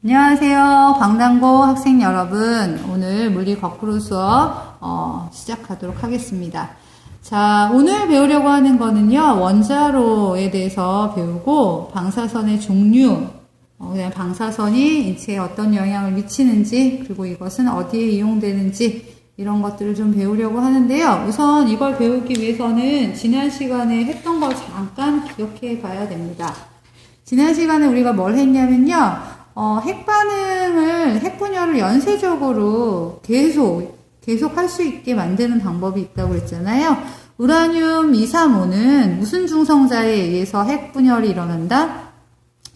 안녕하세요. 광단고 학생 여러분. 오늘 물리 거꾸로 수업 시작하도록 하겠습니다. 자, 오늘 배우려고 하는 거는요. 원자로에 대해서 배우고 방사선의 종류, 그다음에 방사선이 인체에 어떤 영향을 미치는지, 그리고 이것은 어디에 이용되는지 이런 것들을 좀 배우려고 하는데요. 우선 이걸 배우기 위해서는 지난 시간에 했던 걸 잠깐 기억해 봐야 됩니다. 지난 시간에 우리가 뭘 했냐면요. 핵분열을 연쇄적으로 계속 할 수 있게 만드는 방법이 있다고 했잖아요. 우라늄 235는 무슨 중성자에 의해서 핵분열이 일어난다?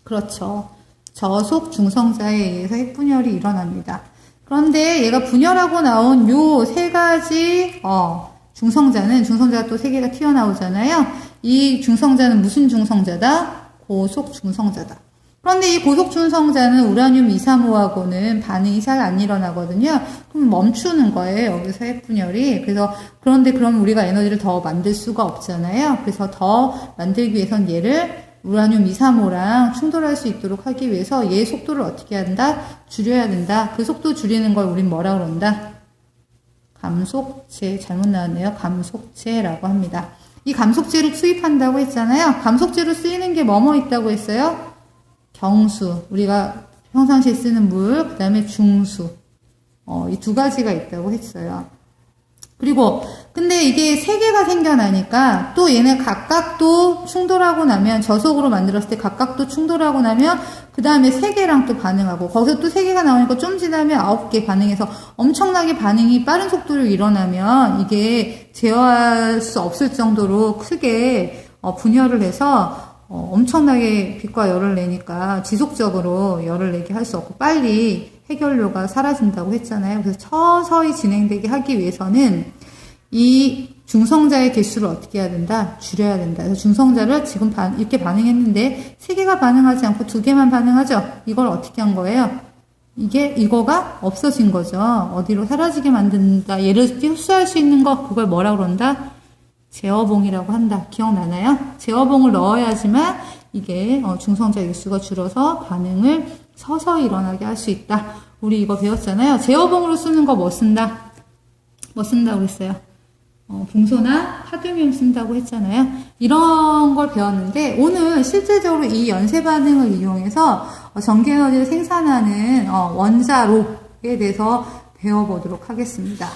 그렇죠. 저속 중성자에 의해서 핵분열이 일어납니다. 그런데 얘가 분열하고 나온 요 세 가지, 중성자가 또 세 개가 튀어나오잖아요. 이 중성자는 무슨 중성자다? 고속 중성자다. 그런데 이 고속 중성자는 우라늄 235하고는 반응이 잘 안 일어나거든요. 그럼 멈추는 거예요. 여기서 핵분열이. 그런데 그럼 우리가 에너지를 더 만들 수가 없잖아요. 그래서 더 만들기 위해선 얘를 우라늄 235랑 충돌할 수 있도록 하기 위해서 얘의 속도를 어떻게 한다? 줄여야 된다. 그 속도 줄이는 걸 우린 뭐라 그런다? 감속제. 잘못 나왔네요. 감속제라고 합니다. 이 감속제를 투입한다고 했잖아요. 감속제로 쓰이는 게 뭐뭐 있다고 했어요? 경수, 우리가 평상시에 쓰는 물, 그 다음에 중수, 이 두 가지가 있다고 했어요. 그리고, 근데 이게 세 개가 생겨나니까, 또 얘네 각각 또 충돌하고 나면, 저속으로 만들었을 때 각각 또 충돌하고 나면, 그 다음에 세 개랑 또 반응하고, 거기서 또 세 개가 나오니까 좀 지나면 9개 반응해서 엄청나게 반응이 빠른 속도로 일어나면, 이게 제어할 수 없을 정도로 크게 분열을 해서, 엄청나게 빛과 열을 내니까 지속적으로 열을 내게 할 수 없고 빨리 해결료가 사라진다고 했잖아요. 그래서 서서히 진행되게 하기 위해서는 이 중성자의 개수를 어떻게 해야 된다? 줄여야 된다. 그래서 중성자를 지금 이렇게 반응했는데 3개가 반응하지 않고 2개만 반응하죠. 이걸 어떻게 한 거예요? 이거가 없어진 거죠. 어디로 사라지게 만든다. 얘를 흡수할 수 있는 거, 그걸 뭐라 그런다? 제어봉이라고 한다. 기억나나요? 제어봉을 넣어야지만 이게 중성자 개수가 줄어서 반응을 서서히 일어나게 할 수 있다. 우리 이거 배웠잖아요. 제어봉으로 쓰는 거 뭐 쓴다? 뭐 쓴다고 했어요? 붕소나 카드뮴 쓴다고 했잖아요. 이런 걸 배웠는데 오늘 실제적으로 이 연쇄 반응을 이용해서 전기 에너지를 생산하는 원자로에 대해서 배워보도록 하겠습니다.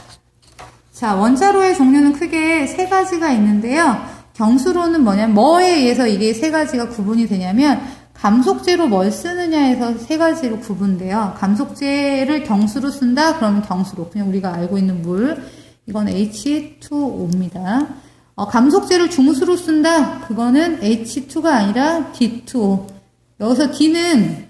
자, 원자로의 종류는 크게 세 가지가 있는데요. 경수로는 뭐에 의해서 이게 세 가지가 구분이 되냐면 감속제로 뭘 쓰느냐에서 세 가지로 구분돼요. 감속제를 경수로 쓴다? 그러면 경수로. 그냥 우리가 알고 있는 물. 이건 H2O입니다. 감속제를 중수로 쓴다? 그거는 H2가 아니라 D2O. 여기서 D는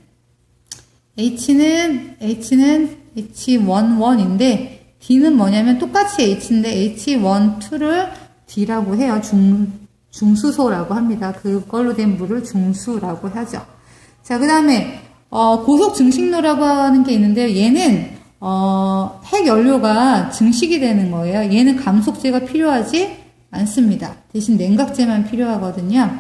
H는 H11인데 D는 뭐냐면 똑같이 H인데 H1, 2를 D라고 해요. 중수소라고 합니다. 그걸로 된 물을 중수라고 하죠. 자, 그 다음에 고속 증식로라고 하는 게 있는데요. 얘는 핵연료가 증식이 되는 거예요. 얘는 감속제가 필요하지 않습니다. 대신 냉각제만 필요하거든요.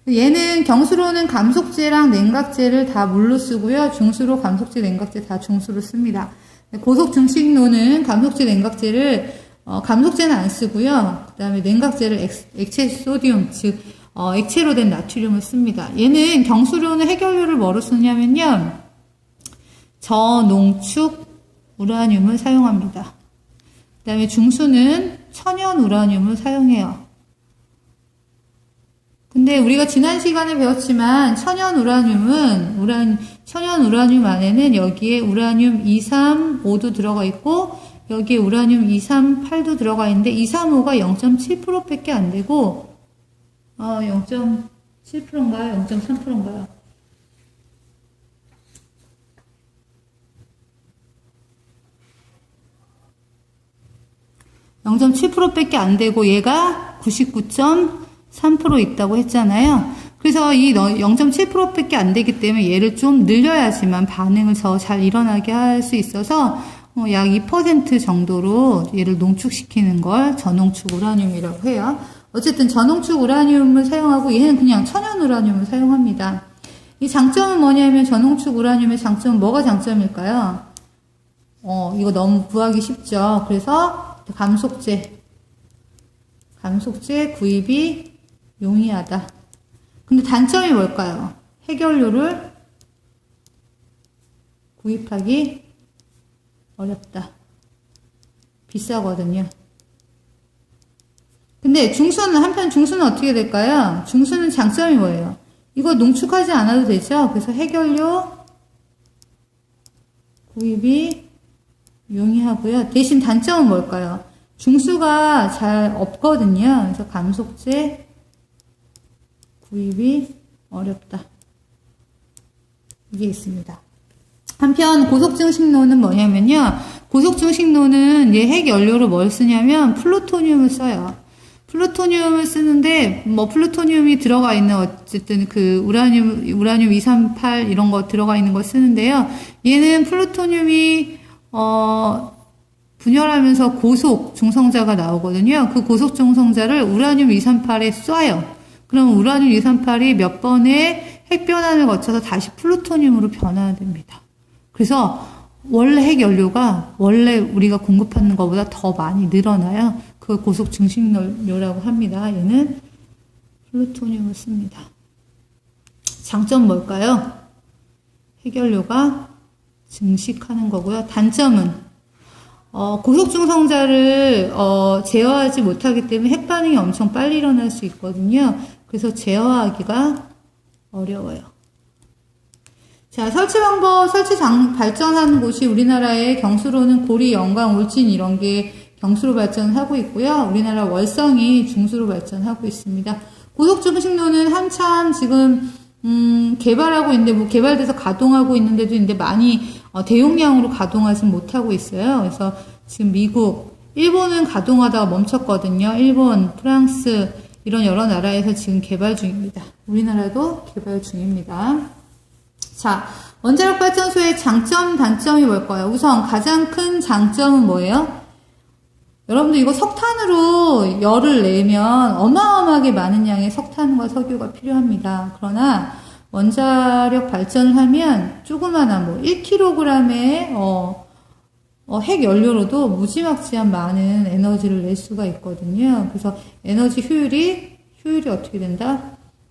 얘는 경수로는 감속제랑 냉각제를 다 물로 쓰고요. 중수로 감속제, 냉각제 다 중수로 씁니다. 고속 증식로는 감속제, 냉각제를 감속제는 안 쓰고요. 그 다음에 냉각제를 액체 소디움, 즉 액체로 된 나트륨을 씁니다. 얘는 경수로는 핵연료를 뭐로 쓰냐면요. 저농축 우라늄을 사용합니다. 그 다음에 중수는 천연 우라늄을 사용해요. 근데 우리가 지난 시간에 배웠지만 천연 우라늄 안에는 여기에 우라늄 235도 들어가 있고 여기에 우라늄 238도 들어가 있는데 235가 0.7%밖에 안 되고 0.7%인가요? 0.3%인가요? (0.7%밖에) 안 되고 얘가 99.3% 있다고 했잖아요. 그래서 이 0.7%밖에 안 되기 때문에 얘를 좀 늘려야지만 반응을 더 잘 일어나게 할 수 있어서 약 2% 정도로 얘를 농축시키는 걸 저농축 우라늄이라고 해요. 어쨌든 저농축 우라늄을 사용하고 얘는 그냥 천연 우라늄을 사용합니다. 이 장점은 뭐냐면 전홍축 우라늄의 장점은 뭐가 장점일까요? 이거 너무 구하기 쉽죠. 그래서 감속제 구입이 용이하다. 근데 단점이 뭘까요? 핵연료를 구입하기 어렵다. 비싸거든요. 근데 한편 중수는 어떻게 될까요? 중수는 장점이 뭐예요? 이거 농축하지 않아도 되죠? 그래서 핵연료 구입이 용이하고요. 대신 단점은 뭘까요? 중수가 잘 없거든요. 그래서 감속제 구입이 어렵다. 이게 있습니다. 한편 고속증식로는 뭐냐면요. 고속증식로는 얘 핵연료로 뭘 쓰냐면 플루토늄을 써요. 플루토늄을 쓰는데 플루토늄이 들어가 있는 어쨌든 그 우라늄 238 이런 거 들어가 있는 거 쓰는데요. 얘는 플루토늄이 분열하면서 고속 중성자가 나오거든요. 그 고속 중성자를 우라늄 238에 쏴요. 그럼 우라늄 238이 몇 번의 핵변환을 거쳐서 다시 플루토늄으로 변화됩니다. 그래서 원래 핵연료가 원래 우리가 공급하는 것보다 더 많이 늘어나요. 그 고속 증식연료라고 합니다. 얘는 플루토늄을 씁니다. 장점 뭘까요? 핵연료가 증식하는 거고요. 단점은 고속 중성자를 제어하지 못하기 때문에 핵반응이 엄청 빨리 일어날 수 있거든요. 그래서 제어하기가 어려워요. 자, 설치 발전하는 곳이 우리나라의 경수로는 고리, 영광, 울진 이런 게 경수로 발전하고 있고요. 우리나라 월성이 중수로 발전하고 있습니다. 고속중식로는 한참 지금 개발하고 있는데 개발돼서 가동하고 있는데도 있는데 많이 대용량으로 가동하지 못하고 있어요. 그래서 지금 미국, 일본은 가동하다가 멈췄거든요. 일본, 프랑스 이런 여러 나라에서 지금 개발 중입니다. 우리나라도 개발 중입니다. 자, 원자력 발전소의 장점, 단점이 뭘까요? 우선 가장 큰 장점은 뭐예요? 여러분들 이거 석탄으로 열을 내면 어마어마하게 많은 양의 석탄과 석유가 필요합니다. 그러나 원자력 발전을 하면 조그마한 1kg의 핵 연료로도 무지막지한 많은 에너지를 낼 수가 있거든요. 그래서 에너지 효율이 어떻게 된다?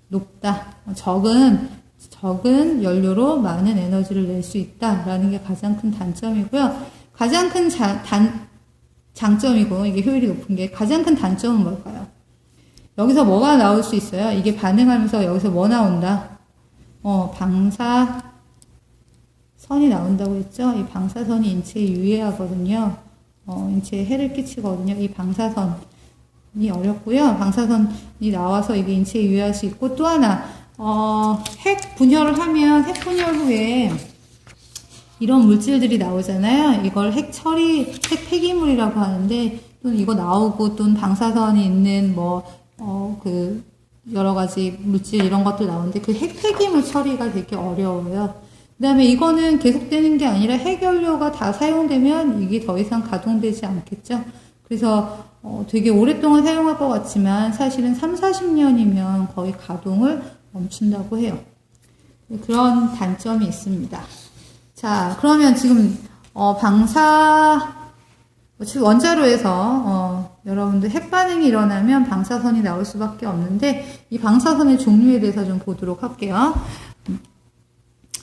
높다. 적은 연료로 많은 에너지를 낼 수 있다라는 게 가장 큰 단점이고요. 가장 큰 장점이고 이게 효율이 높은 게 가장 큰 단점은 뭘까요? 여기서 뭐가 나올 수 있어요? 이게 반응하면서 여기서 뭐 나온다? 방사선이 나온다고 했죠? 이 방사선이 인체에 유해하거든요. 인체에 해를 끼치거든요. 이 방사선이 어렵고요. 방사선이 나와서 이게 인체에 유해할 수 있고 또 하나 핵 분열을 하면 핵 분열 후에 이런 물질들이 나오잖아요. 이걸 핵 폐기물이라고 하는데, 또는 이거 나오고, 또는 방사선이 있는 여러 가지 물질 이런 것들 나오는데, 그 핵 폐기물 처리가 되게 어려워요. 그 다음에 이거는 계속되는 게 아니라 핵연료가 다 사용되면 이게 더 이상 가동되지 않겠죠. 그래서, 되게 오랫동안 사용할 것 같지만, 사실은 30-40년이면 거의 가동을 멈춘다고 해요. 그런 단점이 있습니다. 자, 그러면 지금 원자로에서 여러분들 핵반응이 일어나면 방사선이 나올 수밖에 없는데 이 방사선의 종류에 대해서 좀 보도록 할게요.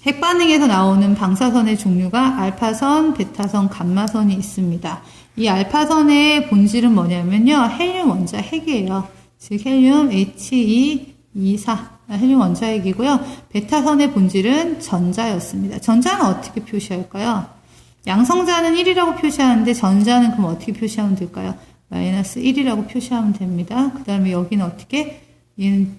핵반응에서 나오는 방사선의 종류가 알파선, 베타선, 감마선이 있습니다. 이 알파선의 본질은 뭐냐면요. 헬륨 원자 핵이에요. 즉 헬륨 He24 헬륨 원자핵이고요. 베타선의 본질은 전자였습니다. 전자는 어떻게 표시할까요? 양성자는 1이라고 표시하는데 전자는 그럼 어떻게 표시하면 될까요? -1이라고 표시하면 됩니다. 그 다음에 여기는 어떻게? 얘는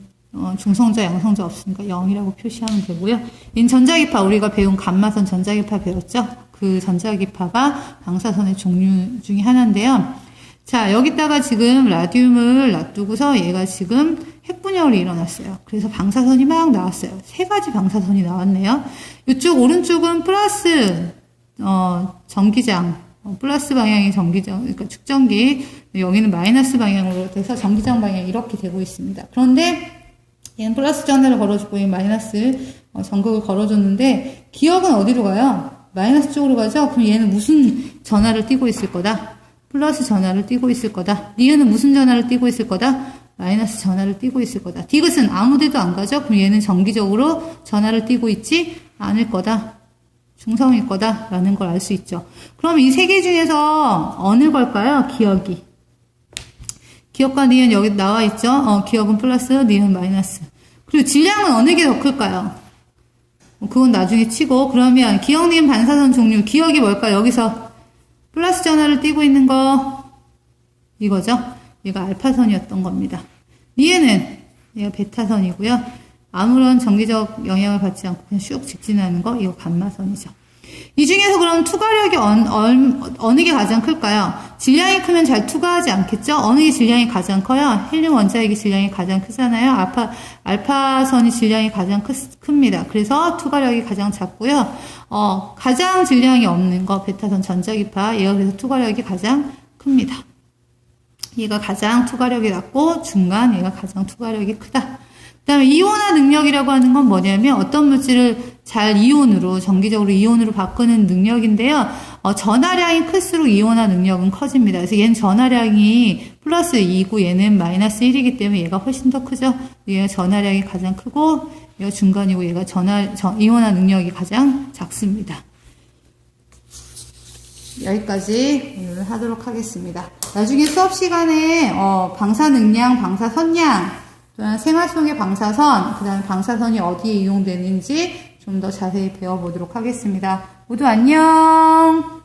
중성자, 양성자 없으니까 0이라고 표시하면 되고요. 얘는 전자기파, 우리가 배운 감마선 전자기파 배웠죠? 그 전자기파가 방사선의 종류 중에 하나인데요. 자, 여기다가 지금 라듐을 놔두고서 얘가 지금 핵분열이 일어났어요. 그래서 방사선이 막 나왔어요. 3가지 방사선이 나왔네요. 이쪽 오른쪽은 플러스 전기장, 플러스 방향이 전기장, 그러니까 축전기, 여기는 마이너스 방향으로 돼서 전기장 방향이 이렇게 되고 있습니다. 그런데 얘는 플러스 전하를 걸어주고 얘는 마이너스 전극을 걸어줬는데 기억은 어디로 가요? 마이너스 쪽으로 가죠? 그럼 얘는 무슨 전하를 띠고 있을 거다? 플러스 전하를 띠고 있을 거다. 니은은 무슨 전하를 띠고 있을 거다? 마이너스 전하를 띠고 있을 거다. 디귿은 아무 데도 안 가죠? 그럼 얘는 정기적으로 전하를 띠고 있지 않을 거다. 중성일 거다. 라는 걸 알 수 있죠. 그럼 이 세 개 중에서 어느 걸까요? 기억이. 기억과 니은 여기 나와 있죠? 기억은 플러스, 니은 마이너스. 그리고 질량은 어느 게 더 클까요? 그건 나중에 치고, 그러면 기억, 니은 반사선 종류. 기억이 뭘까? 여기서 플러스 전하를 띠고 있는 거, 이거죠? 얘가 알파선이었던 겁니다. 니은은 얘가 베타선이고요. 아무런 정기적 영향을 받지 않고 그냥 슉 직진하는 거, 이거 감마선이죠. 이 중에서 그럼 투과력이 어느 게 가장 클까요? 질량이 크면 잘 투과하지 않겠죠? 어느 게 질량이 가장 커요? 헬륨 원자핵의 질량이 가장 크잖아요. 알파선이 질량이 가장 큽니다. 그래서 투과력이 가장 작고요. 가장 질량이 없는 거, 베타선 전자기파, 얘가 그래서 투과력이 가장 큽니다. 얘가 가장 투과력이 낮고, 중간, 얘가 가장 투과력이 크다. 그 다음에 이온화 능력이라고 하는 건 뭐냐면 어떤 물질을 잘 이온으로 정기적으로 이온으로 바꾸는 능력인데요. 전하량이 클수록 이온화 능력은 커집니다. 그래서 얘는 전하량이 플러스 2고 얘는 마이너스 1이기 때문에 얘가 훨씬 더 크죠. 얘가 전하량이 가장 크고 얘가 중간이고 얘가 이온화 능력이 가장 작습니다. 여기까지 오늘 하도록 하겠습니다. 나중에 수업 시간에 방사능량, 방사선량 또한 생활 속의 방사선, 그 다음에 방사선이 어디에 이용되는지 좀 더 자세히 배워보도록 하겠습니다. 모두 안녕!